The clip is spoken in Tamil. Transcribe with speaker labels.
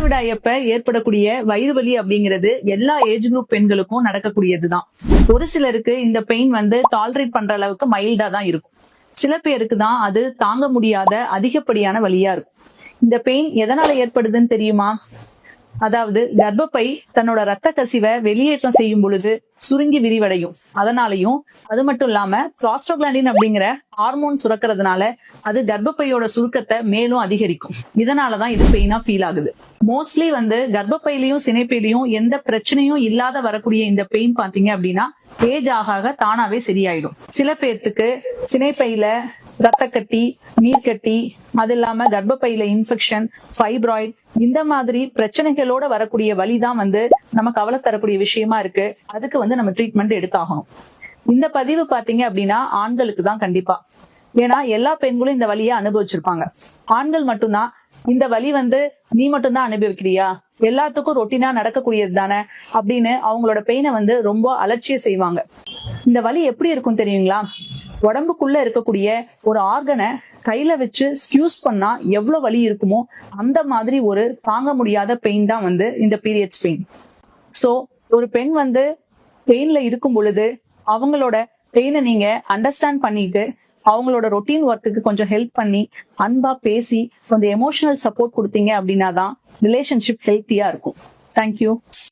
Speaker 1: மாதவிடாயப்ப ஏற்படக்கூடிய வயிறு வலி அப்படிங்கிறது எல்லா ஏஜ் குரூப் பெண்களுக்கும் நடக்கக்கூடியதுதான். ஒரு சிலருக்கு இந்த பெயின் டாலரேட் பண்ற அளவுக்கு மைல்டா தான் இருக்கும். சில பேருக்கு தான் அது தாங்க முடியாத அதிகப்படியான வலியா இருக்கும். இந்த பெயின் எதனால ஏற்படுதுன்னு தெரியுமா? அதாவது கர்ப்பப்பை தன்னோட ரத்த கசிவை வெளியேற்றம் செய்யும் பொழுது சுருங்கி விரிவடையும். அதனாலையும் அது மட்டும் இல்லாம ப்ராஸ்டோகிளாண்டின் அப்படிங்கிற ஹார்மோன் சுரக்கிறதுனால அது கர்ப்பப்பையோட சுருக்கத்தை மேலும் அதிகரிக்கும். இதனாலதான் இது பெயினா ஃபீல் ஆகுது. மோஸ்ட்லி கர்ப்பப்பையிலையும் சினைப்பையிலையும் எந்த பிரச்சனையும் இல்லாத வரக்கூடிய இந்த பெயின் பாத்தீங்க அப்படின்னா ஏஜ் ஆக தானாவே சரியாயிடும். சில பேர்த்துக்கு சினைப்பையில ரத்த கட்டி, நீர்க்கட்டி, அது இல்லாம கர்ப்பப்பையில இன்ஃபெக்ஷன், ஃபைப்ராய்டு, இந்த மாதிரி பிரச்சனைகளோட வரக்கூடிய வலிதான் நம்ம கவலை தரக்கூடிய விஷயமா இருக்கு. அதுக்கு நம்ம ட்ரீட்மெண்ட் எடுத்தாகணும். இந்த பதிவு பாத்தீங்க அப்படின்னா ஆண்களுக்கு தான் கண்டிப்பா. ஏன்னா எல்லா பெண்களும் இந்த வலியை அனுபவிச்சிருப்பாங்க. ஆண்கள் மட்டும்தான் இந்த வலி நீ மட்டும்தான் அனுபவிக்கிறியா, எல்லாத்துக்கும் ரொட்டீனா நடக்கக்கூடியது தானே அப்படின்னு அவங்களோட பெயினை ரொம்ப அலட்சியம் செய்வாங்க. இந்த வலி எப்படி இருக்கும் தெரியுங்களா? உடம்புக்குள்ள இருக்கக்கூடிய ஒரு ஆர்கனை கையில வச்சு ஸ்கியூஸ் பண்ணா எவ்வளவு வலி இருக்குமோ அந்த மாதிரி ஒரு தாங்க முடியாத பெயின் தான் இந்த பீரியட்ஸ் பெயின். சோ ஒரு பெண் பெயின்ல இருக்கும் பொழுது அவங்களோட பெயினை நீங்க அண்டர்ஸ்டாண்ட் பண்ணிட்டு அவங்களோட ரொட்டீன் ஒர்க்குக்கு கொஞ்சம் ஹெல்ப் பண்ணி அன்பா பேசி கொஞ்சம் எமோஷனல் சப்போர்ட் கொடுத்தீங்க அப்படின்னா தான் ரிலேஷன்ஷிப் ஹெல்த்தியா இருக்கும். தேங்க்யூ.